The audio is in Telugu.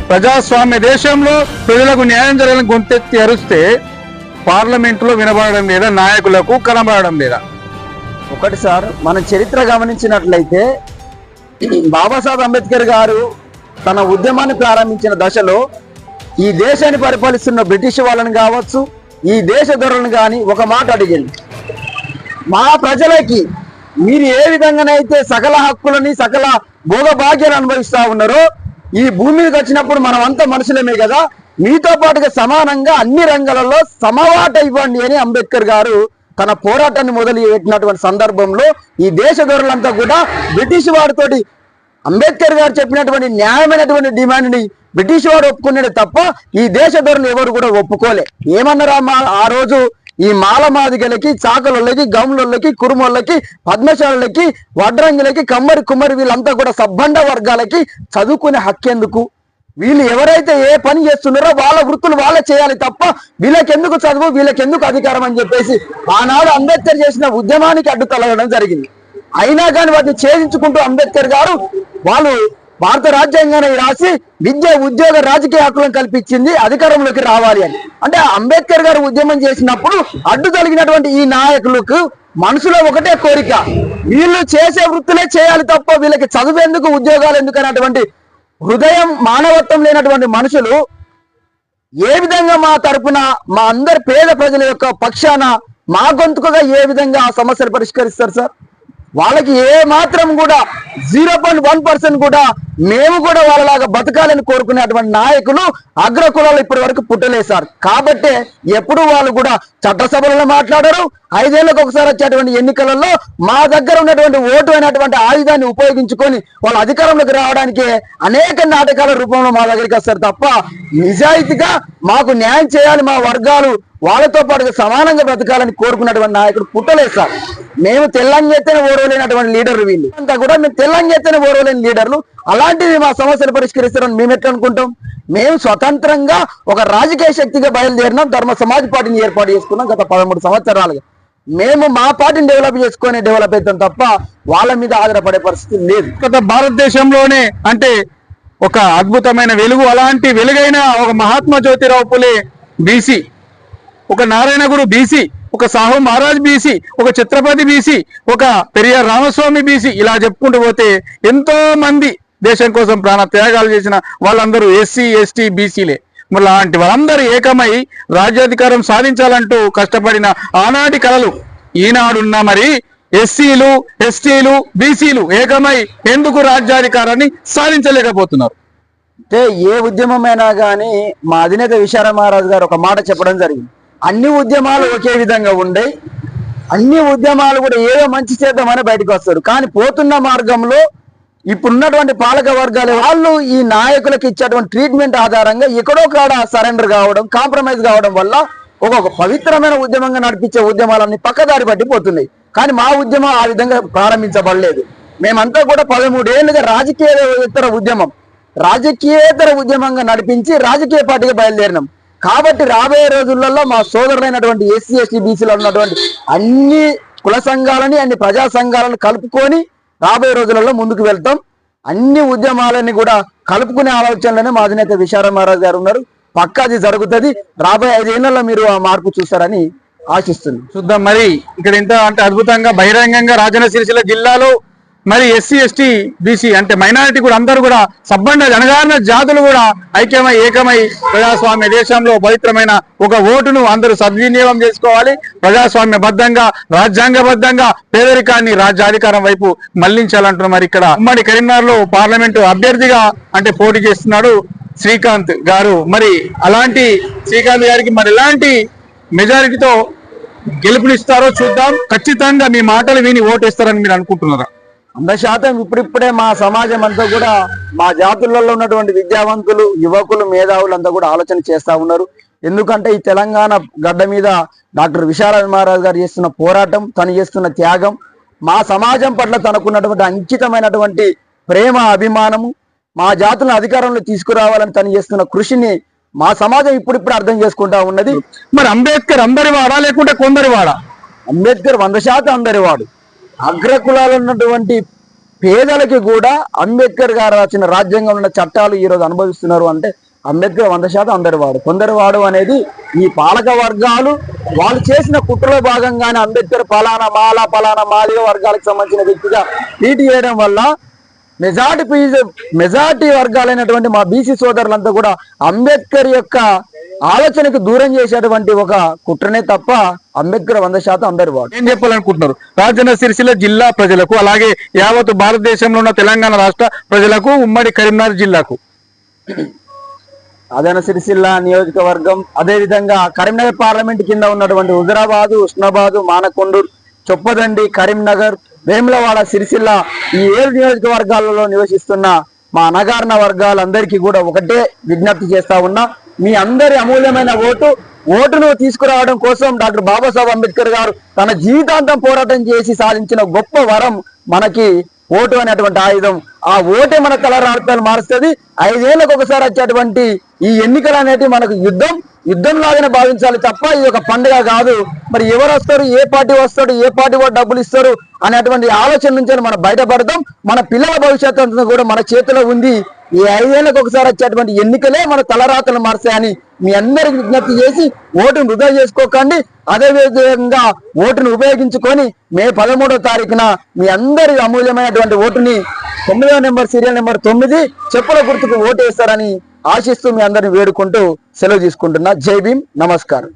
ప్రజాస్వామ్య దేశంలో ప్రజలకు న్యాయం జరగాలని గొంతెత్తి అరుస్తే పార్లమెంటులో వినబడడం లేదా, నాయకులకు కనబడడం లేదా? ఒకటి సార్, మన చరిత్ర గమనించినట్లయితే బాబాసాహెబ్ అంబేద్కర్ గారు తన ఉద్యమాన్ని ప్రారంభించిన దశలో ఈ దేశాన్ని పరిపాలిస్తున్న బ్రిటిష్ వాళ్ళని కావచ్చు, ఈ దేశ ధరలను కానీ ఒక మాట అడిగింది, మా ప్రజలకి మీరు ఏ విధంగానైతే సకల హక్కులని సకల భోగభాగ్యాలు అనుభవిస్తా ఉన్నారో, ఈ భూమి మీదకి వచ్చినప్పుడు మనం అంతా మనుషులమే కదా, మీతో పాటుగా సమానంగా అన్ని రంగాలలో సమవాట ఇవ్వండి అని అంబేద్కర్ గారు తన పోరాటాన్ని మొదలు పెట్టినటువంటి సందర్భంలో ఈ దేశ ధరలంతా కూడా బ్రిటిష్ వారితోటి అంబేద్కర్ గారు చెప్పినటువంటి న్యాయమైనటువంటి డిమాండ్ ని బ్రిటిష్ వాడు ఒప్పుకున్నాడు తప్ప ఈ దేశ ధరలు ఎవరు కూడా ఒప్పుకోలే. ఏమన్నారా ఆ రోజు ఈ మాలమాదిగలకి, చాకలకి, గౌములకి, కురుమలకి, పద్మశాలకి, వడ్రంగులకి, కమ్మరి కుమ్మరి వీళ్ళంతా కూడా సబ్బండ వర్గాలకి చదువుకునే హక్కెందుకు? వీళ్ళు ఎవరైతే ఏ పని చేస్తున్నారో వాళ్ళ వృత్తులు వాళ్ళే చేయాలి తప్ప వీళ్ళకెందుకు చదువు, వీళ్ళకెందుకు అధికారం అని చెప్పేసి ఆనాడు అంబేద్కర్ చేసిన ఉద్యమానికి అడ్డు తొలగడం జరిగింది. అయినా కానీ వాటిని ఛేదించుకుంటూ అంబేద్కర్ గారు వాళ్ళు భారత రాజ్యాంగాన్ని రాసి విద్య, ఉద్యోగ, రాజకీయ హక్కులను కల్పించింది అధికారంలోకి రావాలి అని. అంటే అంబేద్కర్ గారు ఉద్యమం చేసినప్పుడు అడ్డు తొలగినటువంటి ఈ నాయకులకు మనసులో ఒకటే కోరిక, వీళ్ళు చేసే వృత్తులే చేయాలి తప్ప వీళ్ళకి చదువు ఎందుకు, ఉద్యోగాలు ఎందుకు అనేటువంటి హృదయం, మానవత్వం లేనటువంటి మనుషులు ఏ విధంగా మా తరపున, మా అందరి పేద ప్రజల యొక్క పక్షాన, మా గొంతుకగా ఏ విధంగా ఆ సమస్యలు పరిష్కరిస్తారు సార్? వాళ్ళకి ఏ మాత్రం కూడా 0.1% కూడా మేము కూడా వాళ్ళలాగా బతకాలని కోరుకునేటువంటి నాయకులు అగ్రకులాలు ఇప్పటి వరకు పుట్టలేదు సార్. కాబట్టే ఎప్పుడు వాళ్ళు కూడా చట్టసభలలో మాట్లాడారు. 5 ఏళ్లకు ఒకసారి వచ్చేటువంటి ఎన్నికలలో మా దగ్గర ఉన్నటువంటి ఓటు అనేటువంటి ఆయుధాన్ని ఉపయోగించుకొని వాళ్ళ అధికారంలోకి రావడానికి అనేక నాటకాల రూపంలో మా దగ్గరికి వస్తారు తప్ప నిజాయితీగా మాకు న్యాయం చేయాలి, మా వర్గాలు వాళ్ళతో పాటుగా సమానంగా బ్రతకాలని కోరుకున్నటువంటి నాయకుడు పుట్టలేదు సార్. మేము తెల్లంగెత్తనే ఓరవలేనటువంటి లీడర్లు వీళ్ళు అంతా కూడా, మేము తెల్లంగెత్తనే ఓరవలేని లీడర్లు. అలాంటివి మా సమస్యలు పరిష్కరిస్తారని మేము ఎట్లా అనుకుంటాం? మేము స్వతంత్రంగా ఒక రాజకీయ శక్తిగా బయలుదేరినాం, ధర్మ సమాజ్ పార్టీని ఏర్పాటు చేసుకున్నాం గత 13 సంవత్సరాలుగా. మేము మా పార్టీని డెవలప్ అవుతాం తప్ప వాళ్ళ మీద ఆధారపడే పరిస్థితి లేదు. గత భారతదేశంలోనే అంటే ఒక అద్భుతమైన వెలుగు, అలాంటి వెలుగైన ఒక మహాత్మా జ్యోతిరావు పులే బీసీ, ఒక నారాయణ గురు బీసీ, ఒక సాహు మహారాజ్ బీసీ, ఒక ఛత్రపతి బీసీ, ఒక పెరియార్ రామస్వామి బీసీ, ఇలా చెప్పుకుంటూ పోతే ఎంతో మంది దేశం కోసం ప్రాణ త్యాగాలు చేసిన వాళ్ళందరూ ఎస్సీ, ఎస్టీ, బీసీలే. మరి లాంటి వాళ్ళందరూ ఏకమై రాజ్యాధికారం సాధించాలంటూ కష్టపడిన ఆనాటి కళలు ఈనాడున్న మరి ఎస్సీలు, ఎస్టీలు, బీసీలు ఏకమై ఎందుకు రాజ్యాధికారాన్ని సాధించలేకపోతున్నారు? అంటే ఏ ఉద్యమమైనా కానీ మా అధినేత విశాల మహారాజు గారు ఒక మాట చెప్పడం జరిగింది, అన్ని ఉద్యమాలు ఒకే విధంగా ఉండే, అన్ని ఉద్యమాలు కూడా ఏదో మంచి చేద్దామని బయటకు వస్తారు. కానీ పోతున్న మార్గంలో ఇప్పుడున్నటువంటి పాలక వర్గాలు వాళ్ళు ఈ నాయకులకు ఇచ్చేటువంటి ట్రీట్మెంట్ ఆధారంగా ఎక్కడో కాడ సరెండర్ కావడం, కాంప్రమైజ్ కావడం వల్ల ఒక పవిత్రమైన ఉద్యమంగా నడిపించే ఉద్యమాలన్నీ పక్కదారి పట్టిపోతున్నాయి. కానీ మా ఉద్యమం ఆ విధంగా ప్రారంభించబడలేదు. మేమంతా కూడా 13 ఏళ్ళుగా రాజకీయేతర ఉద్యమంగా నడిపించి రాజకీయ పార్టీగా బయలుదేరినాం. కాబట్టి రాబోయే రోజులలో మా సోదరులైనటువంటి ఎస్సీ, ఎస్టీ, బీసీలో ఉన్నటువంటి అన్ని కుల సంఘాలని, అన్ని ప్రజా సంఘాలను కలుపుకొని రాబోయే రోజులలో ముందుకు వెళ్తాం. అన్ని ఉద్యమాలని కూడా కలుపుకునే ఆలోచనలోనే మా అధినేత విశాల మహారాజ్ గారు ఉన్నారు. పక్కా అది జరుగుతుంది. రాబోయే 5 ఏళ్లలో మీరు ఆ మార్పు చూస్తారని ఆశిస్తుంది. చూద్దాం. మరి ఇక్కడ ఎంత అంటే అద్భుతంగా బహిరంగంగా రాజన్న సిరిసిల్ల జిల్లాలో మరి ఎస్సీ, ఎస్టీ, బీసీ అంటే మైనారిటీ కూడా అందరూ కూడా సబ్బండ జనగాన జాతులు కూడా ఏకమై ప్రజాస్వామ్య దేశంలో పవిత్రమైన ఒక ఓటును అందరూ సద్వినియోగం చేసుకోవాలి. ప్రజాస్వామ్యబద్ధంగా, రాజ్యాంగబద్ధంగా పేదరికాన్ని రాజ్యాధికారం వైపు మళ్లించాలంటున్నారు. మరి ఇక్కడ ఉమ్మడి కరీంనగర్ లో పార్లమెంటు అభ్యర్థిగా అంటే పోటీ చేస్తున్నాడు శ్రీకాంత్ గారు. మరి అలాంటి శ్రీకాంత్ గారికి మరి ఎలాంటి మెజారిటీతో గెలుపునిస్తారో చూద్దాం. ఖచ్చితంగా మీ మాటలు విని ఓటేస్తారని మీరు అనుకుంటున్నారా? 100% ఇప్పుడిప్పుడే మా సమాజం అంతా కూడా, మా జాతులలో ఉన్నటువంటి విద్యావంతులు, యువకులు, మేధావులు అంతా కూడా ఆలోచన చేస్తా ఉన్నారు. ఎందుకంటే ఈ తెలంగాణ గడ్డ మీద డాక్టర్ విశాల మహారాజ్ గారు చేస్తున్న పోరాటం, తను చేస్తున్న త్యాగం, మా సమాజం పట్ల తనకున్నటువంటి అంకితమైనటువంటి ప్రేమ, అభిమానము, మా జాతులను అధికారంలో తీసుకురావాలని తను చేస్తున్న కృషిని మా సమాజం ఇప్పుడిప్పుడు అర్థం చేసుకుంటా ఉన్నది. మరి అంబేద్కర్ అందరివాడా లేకుంటే కొందరివాడా? అంబేద్కర్ 100% అందరివాడు. అగ్రకులాలు ఉన్నటువంటి పేదలకి కూడా అంబేద్కర్ గారు రాసిన రాజ్యాంగంలో ఉన్న చట్టాలు ఈ రోజు అనుభవిస్తున్నారు అంటే అంబేద్కర్ 100% అందరి వాడు, కొందరి వాడు అనేది ఈ పాలక వర్గాలు వాళ్ళు చేసిన కుట్రలో భాగంగానే అంబేద్కర్ పలానా మాదిగ వర్గాలకు సంబంధించిన వ్యక్తిగా ట్రీట్ చేయడం వల్ల మెజార్టీ వర్గాలైనటువంటి మా బీసీ సోదరులంతా కూడా అంబేద్కర్ యొక్క ఆలోచనకు దూరం చేసేటువంటి ఒక కుట్రనే తప్ప అంబేద్కర్ 100% అందరి వాడు. ఏం చెప్పాలనుకుంటున్నారు రాజన్న సిరిసిల్ల జిల్లా ప్రజలకు, అలాగే యావత్ భారతదేశంలో ఉన్న తెలంగాణ రాష్ట్ర ప్రజలకు, ఉమ్మడి కరీంనగర్ జిల్లాకు? రాజన్న సిరిసిల్ల నియోజకవర్గం, అదే విధంగా కరీంనగర్ పార్లమెంట్ కింద ఉన్నటువంటి హుజరాబాదు, ఉస్నాబాదు, మానకొండూరు, చొప్పదండి, కరీంనగర్, వేములవాడ, సిరిసిల్ల ఈ 7 నియోజకవర్గాలలో నివసిస్తున్న మా అణగారిన వర్గాలందరికీ కూడా ఒకటే విజ్ఞప్తి చేస్తా ఉన్నా, మీ అందరి అమూల్యమైన ఓటును తీసుకురావడం కోసం డాక్టర్ బాబాసాహెబ్ అంబేద్కర్ గారు తన జీవితాంతం పోరాటం చేసి సాధించిన గొప్ప వరం మనకి ఓటు అనేటువంటి ఆయుధం. ఆ ఓటే మన తలరాతలు మారుస్తుంది. 5 ఏళ్లకు ఒకసారి వచ్చేటువంటి ఈ ఎన్నికలు అనేవి మనకు యుద్ధం లాగానే భావించాలి తప్ప ఇది ఒక పండుగ కాదు. మరి ఎవరు వస్తారు, ఏ పార్టీ వస్తాడు, ఏ పార్టీ కూడా డబ్బులు ఇస్తారు అనేటువంటి ఆలోచన నుంచి మనం బయటపడతాం. మన పిల్లల భవిష్యత్తు అంతా కూడా మన చేతిలో ఉంది. ఈ 5 ఏళ్లకు ఒకసారి వచ్చేటువంటి ఎన్నికలే మన తలరాతలు మారుస్తాయని మీ అందరికి విజ్ఞప్తి చేసి ఓటును వృధా చేసుకోకండి. అదే విధంగా ఓటును ఉపయోగించుకొని మే 13వ తారీఖున మీ అందరి అమూల్యమైనటువంటి ఓటుని 9వ నెంబర్ సీరియల్ నెంబర్ 9 చెప్పుల గుర్తుకు ఓటు వేస్తారని ఆశిస్తూ మీ అందరిని వేడుకుంటూ సెలవు తీసుకుంటున్నా. జై భీమ్, నమస్కారం.